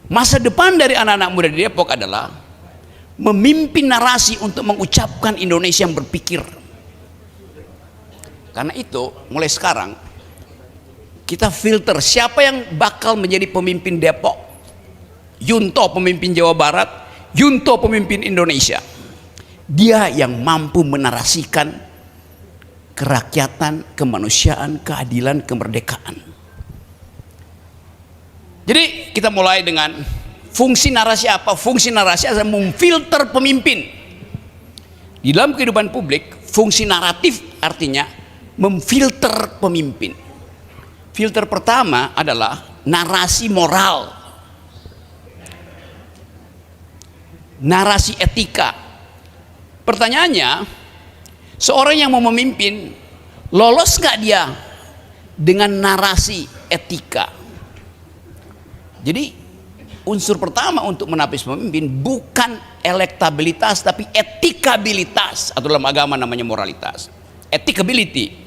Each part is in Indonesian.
Masa depan dari anak-anak muda di Depok adalah memimpin narasi untuk mengucapkan Indonesia yang berpikir. Karena itu mulai sekarang kita filter siapa yang bakal menjadi pemimpin Depok. Yunto pemimpin Jawa Barat, Yunto pemimpin Indonesia. Dia yang mampu menarasikan kerakyatan, kemanusiaan, keadilan, kemerdekaan. Jadi kita mulai dengan fungsi narasi apa? Fungsi narasi adalah memfilter pemimpin. Di dalam kehidupan publik, fungsi naratif artinya memfilter pemimpin. Filter pertama adalah narasi moral, narasi etika. Pertanyaannya, seorang yang mau memimpin, lolos nggak dia dengan narasi etika? Jadi unsur pertama untuk menapis pemimpin bukan elektabilitas tapi etikabilitas, atau dalam agama namanya moralitas. Etikability.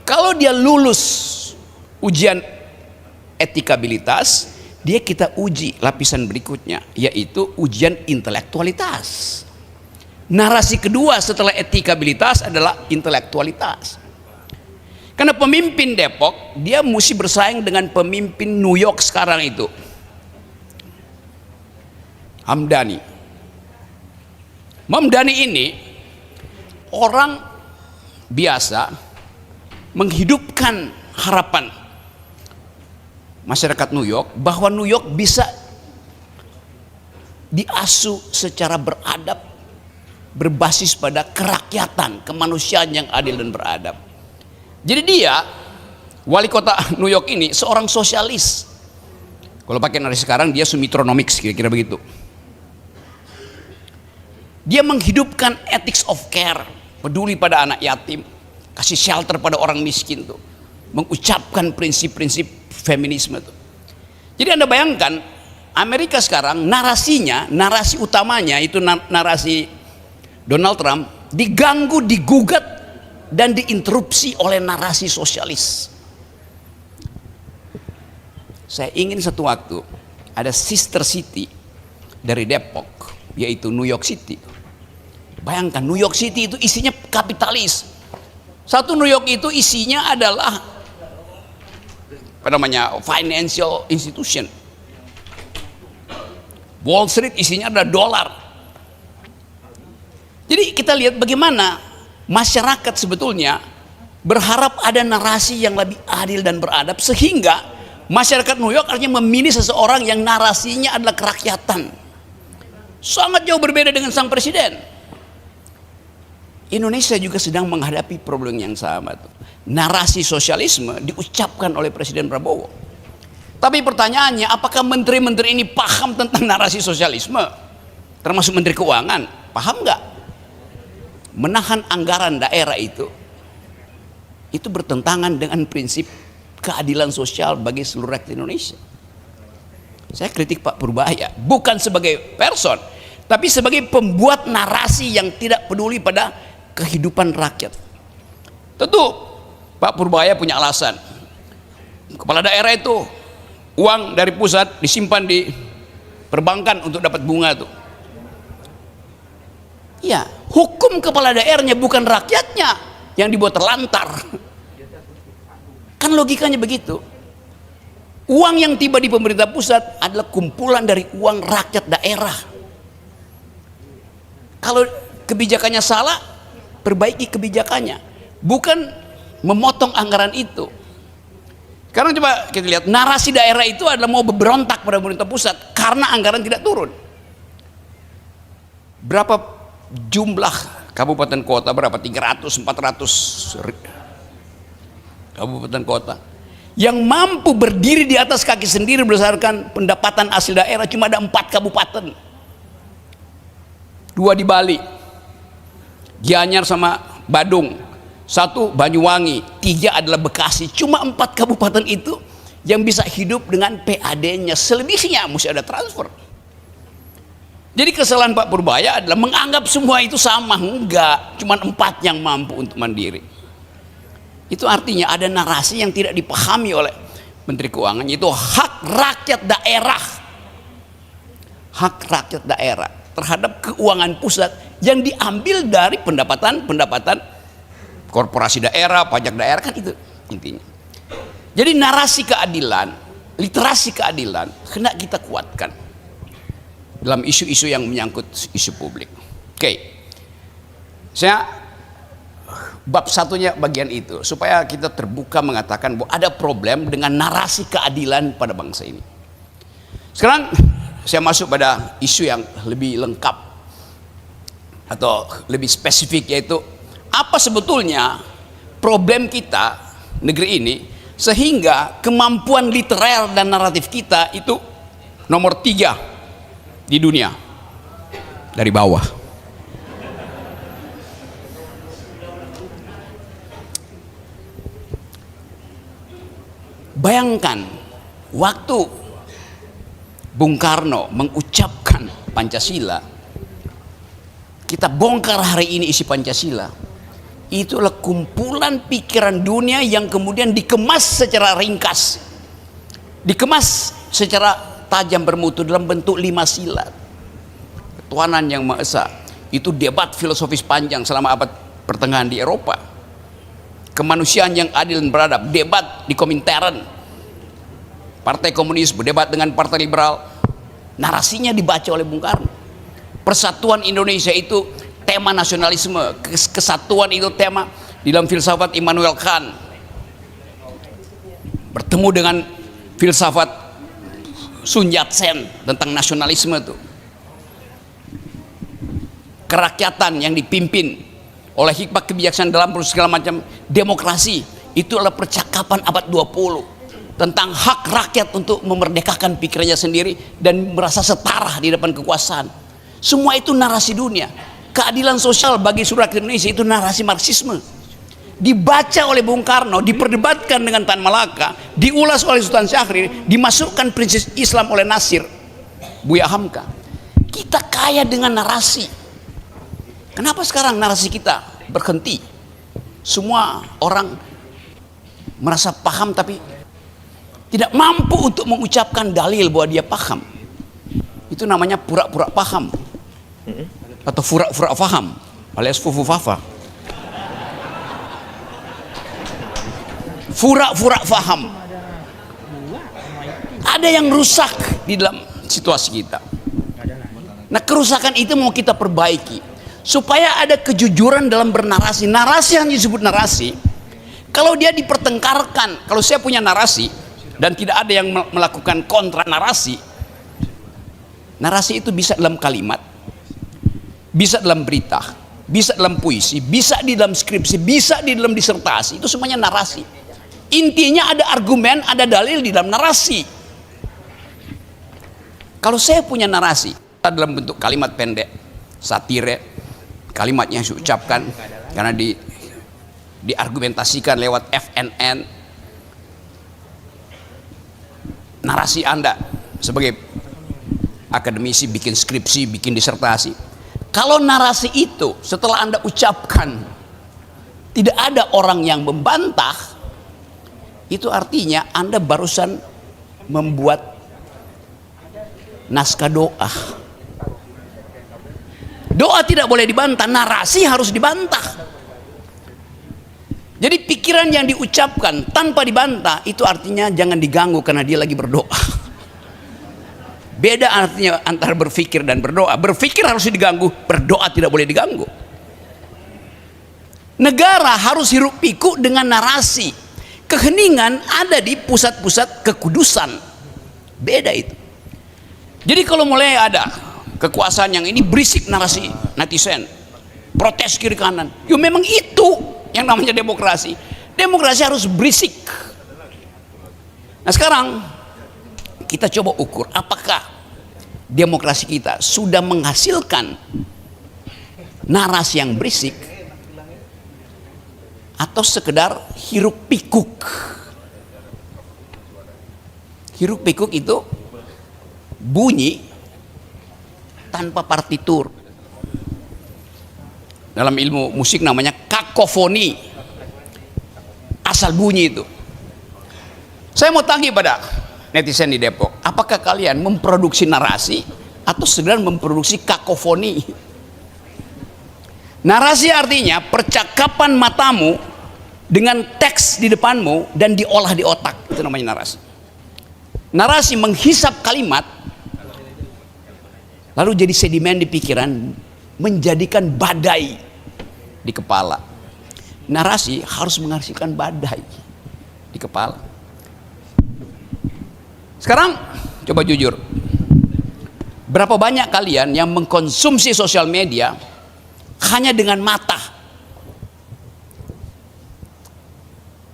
Kalau dia lulus ujian etikabilitas, dia kita uji lapisan berikutnya, yaitu ujian intelektualitas. Narasi kedua setelah etikabilitas adalah intelektualitas. Karena pemimpin Depok, dia mesti bersaing dengan pemimpin New York sekarang itu, Hamdani. Hamdani ini orang biasa menghidupkan harapan masyarakat New York bahwa New York bisa diasuh secara beradab, berbasis pada kerakyatan, kemanusiaan yang adil dan beradab. Jadi dia, wali kota New York ini seorang sosialis. Kalau pakai narasi sekarang dia Sumitronomics, kira-kira begitu. Dia menghidupkan ethics of care, peduli pada anak yatim, kasih shelter pada orang miskin tuh, mengucapkan prinsip-prinsip feminisme tuh. Jadi Anda bayangkan Amerika sekarang narasinya, narasi utamanya itu narasi Donald Trump diganggu, digugat dan diinterupsi oleh narasi sosialis. Saya ingin satu waktu ada sister city dari Depok, yaitu New York City. Bayangkan New York City itu isinya kapitalis. Satu New York itu isinya adalah apa namanya, financial institution. Wall Street isinya adalah dolar. Jadi kita lihat bagaimana masyarakat sebetulnya berharap ada narasi yang lebih adil dan beradab, sehingga masyarakat New York artinya memilih seseorang yang narasinya adalah kerakyatan. Sangat jauh berbeda dengan sang presiden. Indonesia juga sedang menghadapi problem yang sama tuh. Narasi sosialisme diucapkan oleh Presiden Prabowo. Tapi pertanyaannya, apakah menteri-menteri ini paham tentang narasi sosialisme? Termasuk Menteri Keuangan, paham nggak? Menahan anggaran daerah itu bertentangan dengan prinsip keadilan sosial bagi seluruh rakyat Indonesia. Saya kritik Pak Purbaya bukan sebagai person, tapi sebagai pembuat narasi yang tidak peduli pada kehidupan rakyat. Tentu Pak Purbaya punya alasan. Kepala daerah itu uang dari pusat disimpan di perbankan untuk dapat bunga tuh. Ya, hukum kepala daerahnya bukan rakyatnya yang dibuat terlantar. Kan logikanya begitu. Uang yang tiba di pemerintah pusat adalah kumpulan dari uang rakyat daerah. Kalau kebijakannya salah, perbaiki kebijakannya, bukan memotong anggaran itu. Sekarang coba kita lihat, narasi daerah itu adalah mau berontak pada pemerintah pusat karena anggaran tidak turun. Berapa jumlah kabupaten kota, berapa? 300, 400 kabupaten kota yang mampu berdiri di atas kaki sendiri berdasarkan pendapatan asli daerah. Cuma ada 4 kabupaten, 2 di Bali, Gianyar sama Badung, 1 Banyuwangi, 3 adalah Bekasi. Cuma 4 kabupaten itu yang bisa hidup dengan PAD-nya, selebihnya mesti ada transfer. Jadi kesalahan Pak Purbaya adalah menganggap semua itu sama. Enggak, cuma 4 yang mampu untuk mandiri. Itu artinya ada narasi yang tidak dipahami oleh Menteri Keuangan, yaitu hak rakyat daerah. Hak rakyat daerah terhadap keuangan pusat yang diambil dari pendapatan korporasi daerah, pajak daerah, kan itu intinya. Jadi narasi keadilan, literasi keadilan hendak kita kuatkan dalam isu-isu yang menyangkut isu publik. Oke. Saya bab satunya bagian itu supaya kita terbuka mengatakan bahwa ada problem dengan narasi keadilan pada bangsa ini. Sekarang saya masuk pada isu yang lebih lengkap atau lebih spesifik, yaitu apa sebetulnya problem kita negeri ini sehingga kemampuan literer dan naratif kita itu nomor 3 di dunia dari bawah. Bayangkan waktu Bung Karno mengucapkan Pancasila, kita bongkar hari ini isi Pancasila, itulah kumpulan pikiran dunia yang kemudian dikemas secara ringkas, dikemas secara tajam bermutu dalam bentuk 5 sila. Ketuhanan yang Maha Esa, itu debat filosofis panjang selama abad pertengahan di Eropa. Kemanusiaan yang adil dan beradab, debat di Komintern. Partai Komunis berdebat dengan Partai Liberal, narasinya dibaca oleh Bung Karno. Persatuan Indonesia itu tema nasionalisme, kesatuan itu tema di dalam filsafat Immanuel Kant. Bertemu dengan filsafat Sun Yat-sen tentang nasionalisme itu. Kerakyatan yang dipimpin oleh hikmat kebijaksanaan dalam segala macam demokrasi, itu adalah percakapan abad 20 tentang hak rakyat untuk memerdekakan pikirannya sendiri dan merasa setara di depan kekuasaan. Semua itu narasi dunia. Keadilan sosial bagi seluruh rakyat Indonesia itu narasi Marxisme. Dibaca oleh Bung Karno, diperdebatkan dengan Tan Malaka, diulas oleh Sultan Syahrir, dimasukkan prinsip Islam oleh Nasir, Buya Hamka. Kita kaya dengan narasi. Kenapa sekarang narasi kita berhenti? Semua orang merasa paham tapi tidak mampu untuk mengucapkan dalil bahwa dia paham. Itu namanya pura-pura paham atau fura-fura paham alias fufu-fafa. Fura-fura paham. Ada yang rusak di dalam situasi kita. Nah, kerusakan itu mau kita perbaiki supaya ada kejujuran dalam bernarasi. Narasi yang disebut narasi, kalau dia dipertengkarkan, kalau saya punya narasi dan tidak ada yang melakukan kontra narasi, narasi itu bisa dalam kalimat, bisa dalam berita, bisa dalam puisi, bisa di dalam skripsi, bisa di dalam disertasi. Itu semuanya narasi. Intinya ada argumen, ada dalil di dalam narasi. Kalau saya punya narasi dalam bentuk kalimat pendek, satire, kalimatnya yang saya ucapkan karena diargumentasikan lewat FNN, narasi Anda sebagai akademisi bikin skripsi, bikin disertasi, kalau narasi itu setelah Anda ucapkan tidak ada orang yang membantah, itu artinya Anda barusan membuat naskah doa. Doa tidak boleh dibantah, narasi harus dibantah. Jadi pikiran yang diucapkan tanpa dibantah itu artinya jangan diganggu karena dia lagi berdoa. Beda artinya antara berpikir dan berdoa. Berpikir harus diganggu, berdoa tidak boleh diganggu. Negara harus hiruk pikuk dengan narasi. Keheningan ada di pusat-pusat kekudusan. Beda itu. Jadi kalau mulai ada kekuasaan yang ini berisik narasi netizen, protes kiri kanan, ya memang itu yang namanya demokrasi. Demokrasi harus berisik. Nah sekarang kita coba ukur apakah demokrasi kita sudah menghasilkan narasi yang berisik atau sekedar hiruk pikuk. Hiruk pikuk itu bunyi tanpa partitur. Dalam ilmu musik namanya kakofoni. Asal bunyi itu. Saya mau tanya pada netizen di Depok, apakah kalian memproduksi narasi atau sedang memproduksi kakofoni? Narasi artinya percakapan matamu dengan teks di depanmu dan diolah di otak, itu namanya narasi. Narasi menghisap kalimat lalu jadi sedimen di pikiran, menjadikan badai di kepala. Narasi harus menghasilkan badai di kepala. Sekarang coba jujur, berapa banyak kalian yang mengkonsumsi sosial media hanya dengan mata,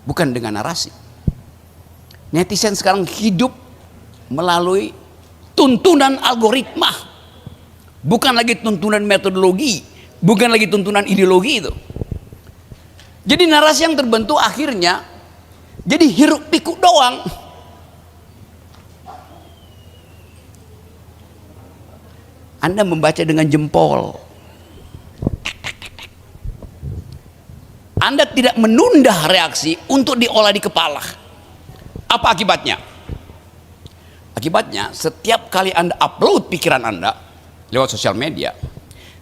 bukan dengan narasi? Netizen sekarang hidup melalui tuntunan algoritma, bukan lagi tuntunan metodologi, bukan lagi tuntunan ideologi itu. Jadi narasi yang terbentuk akhirnya jadi hiruk pikuk doang. Anda membaca dengan jempol, Anda tidak menunda reaksi untuk diolah di kepala. Apa akibatnya? Akibatnya setiap kali Anda upload pikiran Anda lewat sosial media,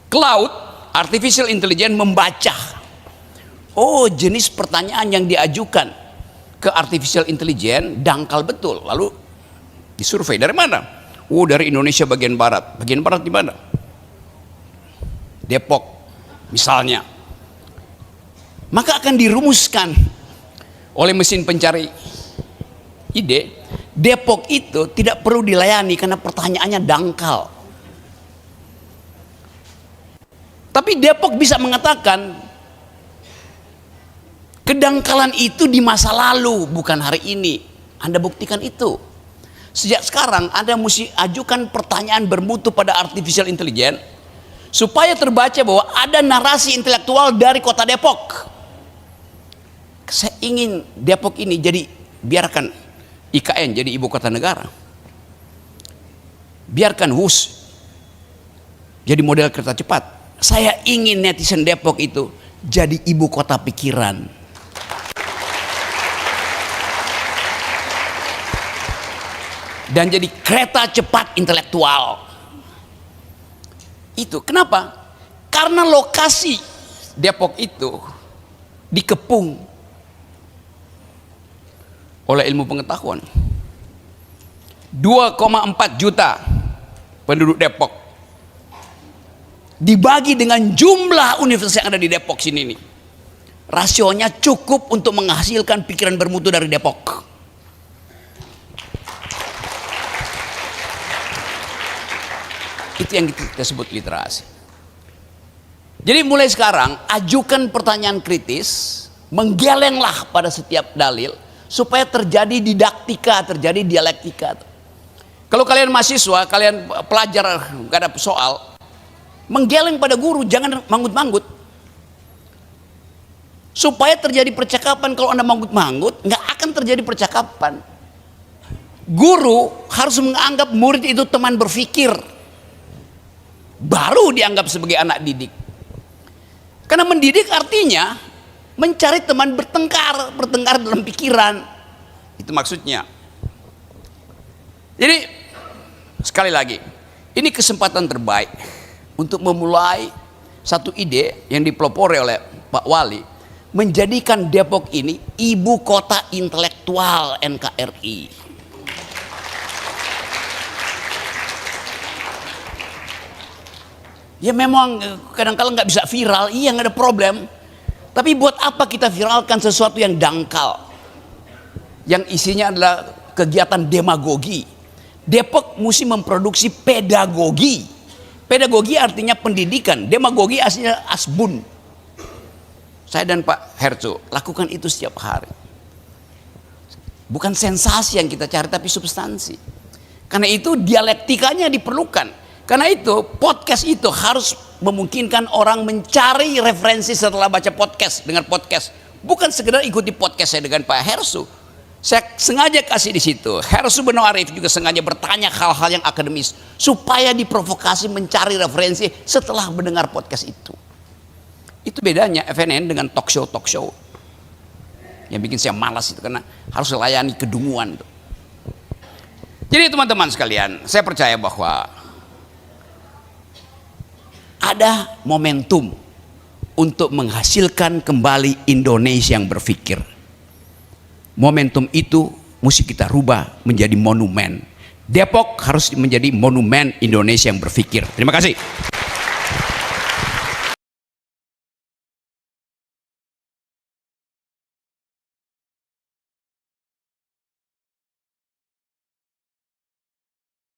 cloud artificial intelligence membaca, oh jenis pertanyaan yang diajukan ke artificial intelligence dangkal betul, lalu disurvei dari mana? Oh dari Indonesia bagian barat. Bagian barat di mana? Depok misalnya. Maka akan dirumuskan oleh mesin pencari ide, Depok itu tidak perlu dilayani karena pertanyaannya dangkal. Tapi Depok bisa mengatakan kedangkalan itu di masa lalu, bukan hari ini. Anda buktikan itu. Sejak sekarang Anda mesti ajukan pertanyaan bermutu pada artificial intelligence supaya terbaca bahwa ada narasi intelektual dari kota Depok. Saya ingin Depok ini jadi, biarkan IKN jadi ibu kota negara, biarkan WUS jadi model kereta cepat. Saya ingin netizen Depok itu jadi ibu kota pikiran. Dan jadi kereta cepat intelektual. Itu kenapa? Karena lokasi Depok itu dikepung oleh ilmu pengetahuan. 2,4 juta penduduk Depok dibagi dengan jumlah universitas yang ada di Depok sini nih, rasionya cukup untuk menghasilkan pikiran bermutu dari Depok. Itu yang kita sebut literasi. Jadi mulai sekarang ajukan pertanyaan kritis, menggelenglah pada setiap dalil supaya terjadi didaktika, terjadi dialektika. Kalau kalian mahasiswa, kalian pelajar gak ada soal, menggeleng pada guru, jangan manggut-manggut. Supaya terjadi percakapan. Kalau Anda manggut-manggut, nggak akan terjadi percakapan. Guru harus menganggap murid itu teman berpikir, baru dianggap sebagai anak didik. Karena mendidik artinya mencari teman bertengkar dalam pikiran. Itu maksudnya. Jadi sekali lagi, ini kesempatan terbaik untuk memulai satu ide yang dipelopori oleh Pak Wali, menjadikan Depok ini ibu kota intelektual NKRI. Ya memang kadang-kadang nggak bisa viral, iya nggak ada problem. Tapi buat apa kita viralkan sesuatu yang dangkal, yang isinya adalah kegiatan demagogi? Depok mesti memproduksi pedagogi. Pedagogi artinya pendidikan, demagogi aslinya asbun. Saya dan Pak Hercu lakukan itu setiap hari. Bukan sensasi yang kita cari, tapi substansi. Karena itu dialektikanya diperlukan. Karena itu podcast itu harus memungkinkan orang mencari referensi setelah baca podcast, dengar podcast. Bukan sekedar ikuti podcast saya dengan Pak Hersu. Saya sengaja kasih di situ. Hersu Beno Arif juga sengaja bertanya hal-hal yang akademis supaya diprovokasi mencari referensi setelah mendengar podcast itu. Itu bedanya FNN dengan talk show. Yang bikin saya malas itu karena harus melayani kedunguan itu. Jadi teman-teman sekalian, saya percaya bahwa ada momentum untuk menghasilkan kembali Indonesia yang berpikir. Momentum itu mesti kita rubah menjadi monumen. Depok harus menjadi monumen Indonesia yang berpikir. Terima kasih.